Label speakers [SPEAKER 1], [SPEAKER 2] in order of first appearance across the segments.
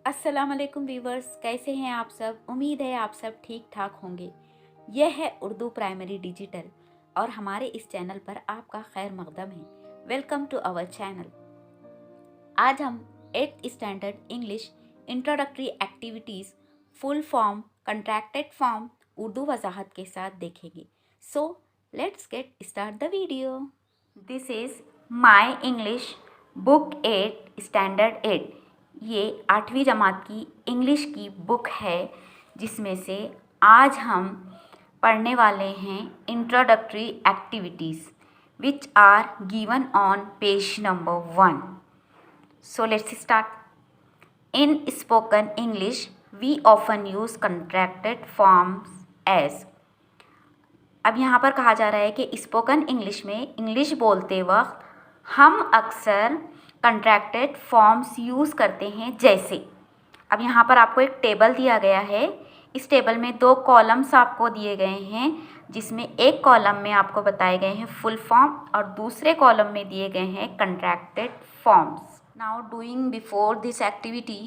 [SPEAKER 1] अस्सलाम वालेकुम व्यूवर्स, कैसे हैं आप सब। उम्मीद है आप सब ठीक ठाक होंगे। यह है उर्दू प्राइमरी डिजिटल और हमारे इस चैनल पर आपका खैर मकदम है। Welcome to our channel. आज हम 8th standard English introductory activities full form contracted form Urdu वजाहत के साथ देखेंगे। So let's get start the video. This is my English book 8 standard 8। ये 8वीं जमात की इंग्लिश की बुक है, जिसमें से आज हम पढ़ने वाले हैं introductory activities which are given on page number 1। So let's start. In spoken English we often use contracted forms as. अब यहाँ पर कहा जा रहा है कि स्पोकन इंग्लिश में इंग्लिश बोलते वक्त हम अक्सर कंट्रैक्टेड फॉर्म्स यूज़ करते हैं जैसे। अब यहाँ पर आपको एक टेबल दिया गया है। इस टेबल में 2 कॉलम्स आपको दिए गए हैं, जिसमें एक कॉलम में आपको बताए गए हैं फुल फॉर्म और दूसरे कॉलम में दिए गए हैं contracted forms. Now doing before this activity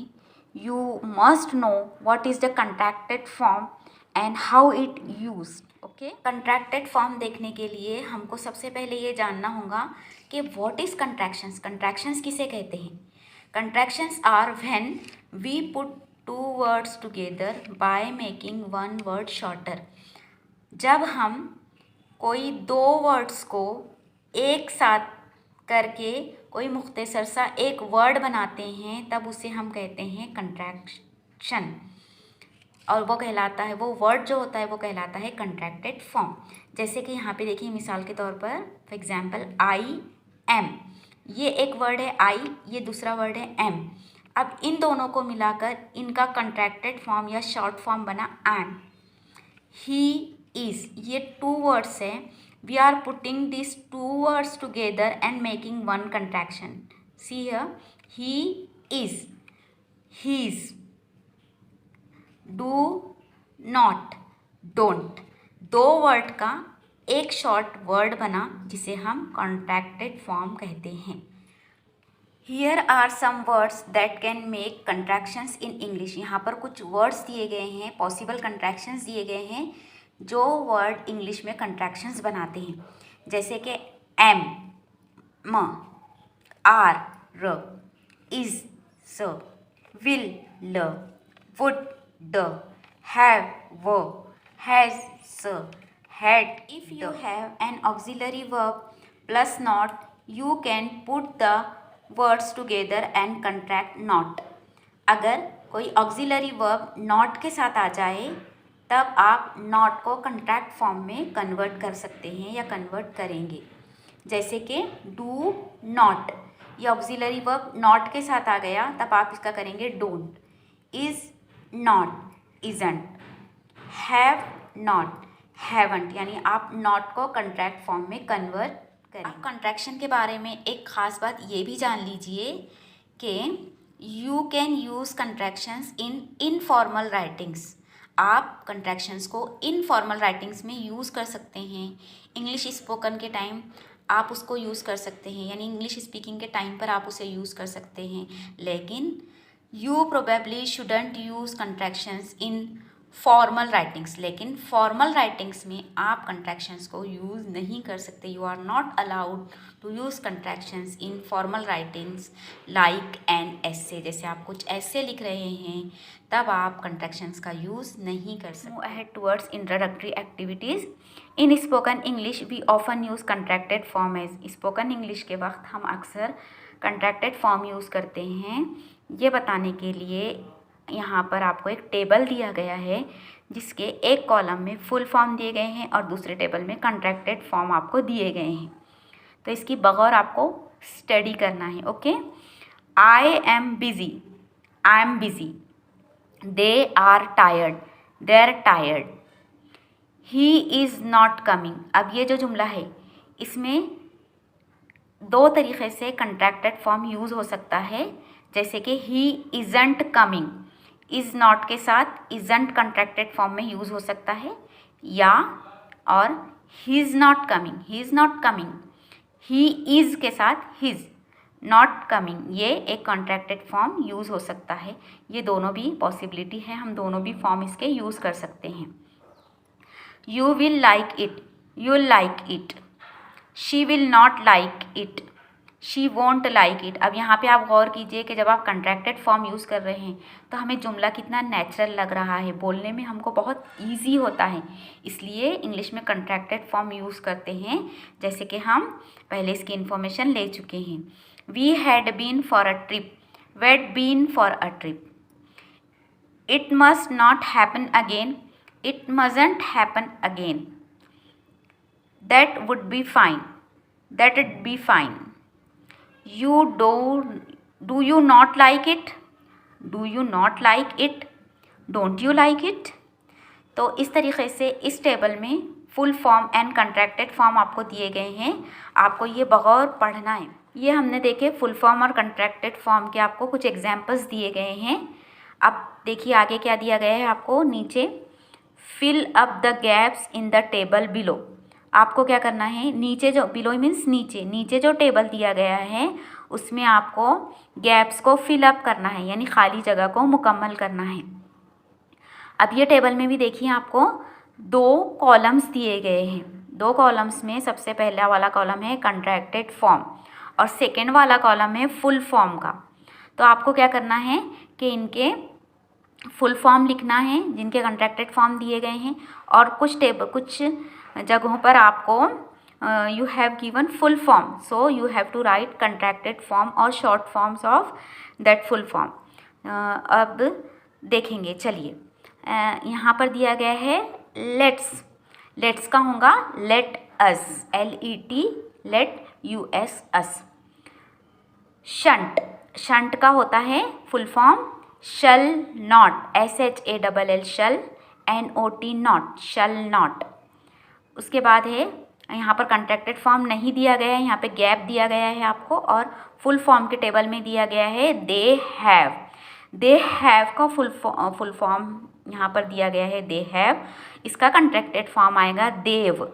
[SPEAKER 1] you must know what is the contracted form and how it used. Okay, contracted form देखने के लिए हमको सबसे पहले ये जानना होगा कि व्हाट इज कंट्रैक्शंस। कंट्रैक्शंस किसे कहते हैं? Contractions are when we put 2 words together by making 1 word shorter. जब हम कोई 2 वर्ड्स को एक साथ करके कोई मुख्तसर सा एक वर्ड बनाते हैं, तब उसे हम कहते हैं कंट्रैक्शन। और वो कहलाता है, वो वर्ड जो होता है वो कहलाता है कंट्रैक्टेड फॉर्म। जैसे कि यहाँ पे देखिए, मिसाल के तौर पर फॉर एग्जांपल आई एम, ये एक वर्ड है आई, ये दूसरा वर्ड है एम। अब इन दोनों को मिलाकर इनका कंट्रैक्टेड फॉर्म या शॉर्ट फॉर्म बना एम। ही इज़, ये 2 वर्ड्स है। We are putting these 2 words together and making 1 contraction. See here, he is, his, do not, don't। 2 word का एक शॉर्ट वर्ड बना, जिसे हम कॉन्ट्रैक्टेड फॉर्म कहते हैं। Here are some words that can make contractions in English। यहाँ पर कुछ वर्ड्स दिए गए हैं, पॉसिबल कंट्रैक्शंस दिए गए हैं जो वर्ड इंग्लिश में कंट्रैक्शंस बनाते हैं। जैसे कि एम, म, आर, र, इज, स, विल, ल, वुड, ड, हैव, व, हैज, स, had. If you have an auxiliary verb plus not, you can put the words together and contract not. अगर कोई ऑक्सिलरी वर्ब नॉट के साथ आ जाए, तब आप नॉट को कंट्रैक्ट फॉर्म में कन्वर्ट कर सकते हैं या कन्वर्ट करेंगे। जैसे कि डू नॉट, ये ऑक्सिलरी वर्ब नॉट के साथ आ गया, तब आप इसका करेंगे don't. Is not, isn't. Have not, haven't, यानी आप नॉट को कंट्रैक्ट फॉर्म में कन्वर्ट करें। अब कंट्रैक्शन के बारे में एक ख़ास बात ये भी जान लीजिए कि you can use contractions in informal writings. आप कंट्रैक्शंस को इनफॉर्मल राइटिंग्स में यूज़ कर सकते हैं। इंग्लिश स्पोकन के टाइम आप उसको यूज़ कर सकते हैं, यानी इंग्लिश स्पीकिंग के टाइम पर आप उसे यूज़ कर सकते हैं। लेकिन you probably shouldn't use contractions in formal writings. लेकिन फॉर्मल राइटिंग्स में आप कंट्रैक्शंस को यूज़ नहीं कर सकते। You are not allowed to use contractions in formal writings like an essay. जैसे आप कुछ ऐसे लिख रहे हैं, तब आप कंट्रैक्शंस का यूज़ नहीं कर सकते। Move ahead towards introductory activities. In spoken English we often use contracted form as. Spoken English के वक्त हम अक्सर कंट्रैक्टेड फॉर्म यूज़ करते हैं। ये बताने के लिए यहाँ पर आपको एक टेबल दिया गया है, जिसके एक कॉलम में फुल फॉर्म दिए गए हैं और दूसरे टेबल में कंट्रैक्टेड फॉर्म आपको दिए गए हैं। तो इसकी बगौर आपको स्टडी करना है। Okay, I am busy, I am busy. They are tired, they are tired. He is not coming. अब ये जो जुमला है, इसमें 2 तरीक़े से कंट्रैक्टेड फॉर्म यूज़ हो सकता है। जैसे कि ही इज़ंट कमिंग, इज़ नॉट के साथ इज़ंट कंट्रैक्टेड फॉर्म में यूज़ हो सकता है, या और ही is not coming, he is not coming, he is के साथ हिज। नॉट कमिंग, ये एक कॉन्ट्रैक्टेड फॉर्म यूज़ हो सकता है। ये दोनों भी पॉसिबिलिटी है, हम दोनों भी फॉर्म इसके यूज़ कर सकते हैं। You will like it, you will like it. She will not like it, she won't like it. अब यहाँ पे आप गौर कीजिए कि जब आप कंट्रैक्टेड फॉर्म यूज़ कर रहे हैं तो हमें जुमला कितना नेचुरल लग रहा है, बोलने में हमको बहुत ईजी होता है, इसलिए इंग्लिश में कंट्रैक्टेड फॉर्म यूज़ करते हैं, जैसे कि हम पहले इसकी इन्फॉर्मेशन ले चुके हैं। We had been for a trip, we'd been for a trip. It must not happen again, it mustn't happen again. That would be fine, that it be fine. You do you not like it? Do you not like it? Don't you like it? तो इस तरीके से इस table में full form and contracted form आपको दिए गए हैं, आपको ये बगौर पढ़ना है। ये हमने देखे फुल फॉर्म और कंट्रैक्टेड फॉर्म के आपको कुछ एग्जांपल्स दिए गए हैं। अब देखिए आगे क्या दिया गया है आपको, नीचे fill up the gaps in the table below. आपको क्या करना है, नीचे जो बिलो मीन्स नीचे, नीचे जो टेबल दिया गया है उसमें आपको गैप्स को फिल अप करना है, यानी खाली जगह को मुकम्मल करना है। अब ये टेबल में भी देखिए आपको 2 कॉलम्स दिए गए हैं। 2 कॉलम्स में सबसे पहला वाला कॉलम है कंट्रैक्टेड फॉर्म और सेकेंड वाला कॉलम है फुल फॉर्म का। तो आपको क्या करना है कि इनके फुल फॉर्म लिखना है जिनके कंट्रैक्टेड फॉर्म दिए गए हैं, और कुछ जगहों पर आपको you have given full form, so you have to write contracted form और short forms of that full form. अब देखेंगे, चलिए यहाँ पर दिया गया है लेट्स। लेट्स का होगा let us, LET, let US us. Shan't, shan't का होता है full form shall not, SHALL, shall, NOT not, shall not. उसके बाद है यहाँ पर कंट्रैक्टेड फॉर्म नहीं दिया गया है, यहाँ पे गैप दिया गया है आपको, और फुल फॉर्म के टेबल में दिया गया है दे हैव। दे हैव का फुल फॉर्म यहाँ पर दिया गया है दे हैव, इसका कंट्रैक्टेड फॉर्म आएगा देव,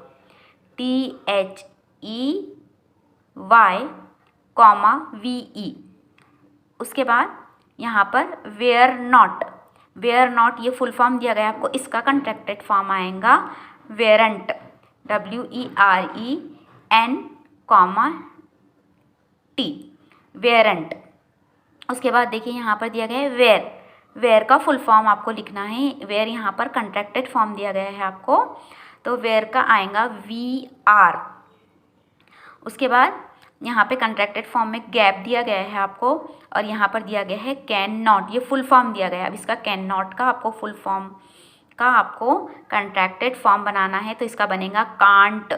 [SPEAKER 1] THEY, VE। उसके बाद यहाँ पर वेयर नॉट, वेयर नॉट ये फुल फॉर्म दिया गया है आपको, इसका कंट्रैक्टेड फॉर्म आएगा वेरेंट, WERENT, वेरेंट। उसके बाद देखिए यहाँ पर दिया गया है वेयर। वेयर का फुल फॉर्म आपको लिखना है, वेयर यहाँ पर कंट्रैक्टेड फॉर्म दिया गया है आपको, तो वेयर का आएगा VR। उसके बाद यहाँ पे कंट्रैक्टेड फॉर्म में गैप दिया गया है आपको, और यहाँ पर दिया गया है कैन नॉट, ये फुल फॉर्म दिया गया है। अब इसका कैन नॉट का आपको फुल फॉर्म का आपको कंट्रैक्टेड फॉर्म बनाना है, तो इसका बनेगा कांट।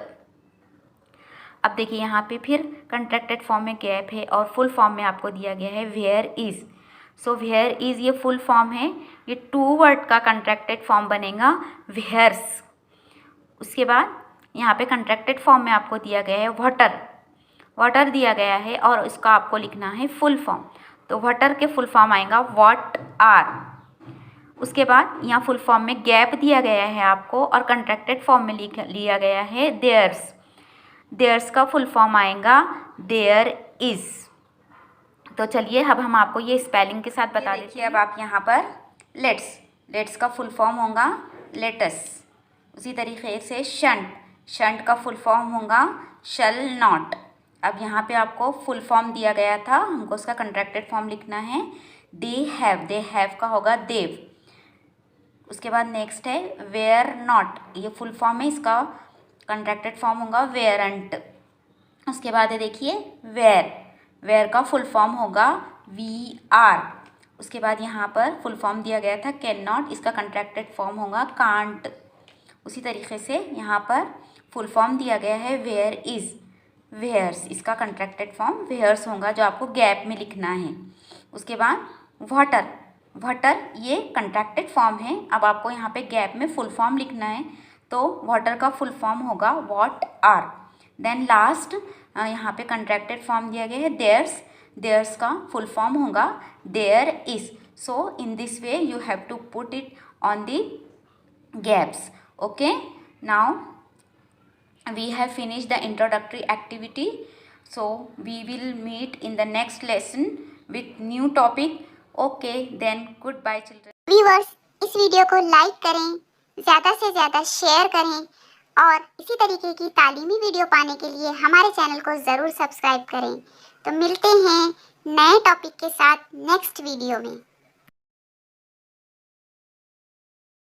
[SPEAKER 1] अब देखिए यहाँ पे फिर कंट्रैक्टेड फॉर्म में गैप है और फुल फॉर्म में आपको दिया गया है where is. So where is ये फुल फॉर्म है, ये 2 वर्ड का कंट्रैक्टेड फॉर्म बनेगा वेयर्स। उसके बाद यहाँ पे कंट्रैक्टेड फॉर्म में आपको दिया गया है वाटर, वाटर दिया गया है और इसका आपको लिखना है फुल फॉर्म, तो वाटर के फुल फॉर्म आएगा व्हाट आर। उसके बाद यहाँ फुल फॉर्म में गैप दिया गया है आपको और कंट्रैक्टेड फॉर्म में लिया गया है देयर्स। देयर्स का फुल फॉर्म आएगा देयर इज़। तो चलिए अब हम आपको ये स्पेलिंग के साथ बता देते हैं। अब आप यहाँ पर लेट्स, लेट्स का फुल फॉर्म होगा लेटस। उसी तरीके से शंट, शंट का फुल फॉर्म होगा शल नॉट। अब यहाँ पे आपको फुल फॉर्म दिया गया था, हमको उसका कंट्रैक्टेड फॉर्म लिखना है दे हैव, दे हैव का होगा देव। उसके बाद नेक्स्ट है वेयर नॉट, ये फुल फॉर्म है, इसका कंट्रैक्टेड फॉर्म होगा वेयरंट। उसके बाद है देखिए वेयर, वेयर का फुल फॉर्म होगा VR। उसके बाद यहाँ पर फुल फॉर्म दिया गया था कैन नॉट, इसका कंट्रैक्टेड फॉर्म होगा कांट। उसी तरीके से यहाँ पर फुल फॉर्म दिया गया है वेयर इज़, वेयर्स, इसका कंट्रैक्टेड फॉर्म वेयर्स होगा जो आपको गैप में लिखना है। उसके बाद वाटर, वाटर ये कंट्रैक्टेड फॉर्म है, अब आपको यहाँ पे गैप में फुल फॉर्म लिखना है, तो वाटर का फुल फॉर्म होगा व्हाट आर। देन लास्ट यहाँ पे कंट्रैक्टेड फॉर्म दिया गया है देयर्स, देयर्स का फुल फॉर्म होगा there is. So in this way you have to put it on the gaps. Okay, now we have finished the introductory activity. So we will meet in the next lesson with new topic. Okay, then goodbye children.
[SPEAKER 2] Viewers, इस video को like करें, ज़्यादा से ज़्यादा share करें और इसी तरीके की तालीमी वीडियो पाने के लिए हमारे चैनल को ज़रूर सब्सक्राइब करें। तो मिलते हैं नए टॉपिक के साथ नेक्स्ट वीडियो में।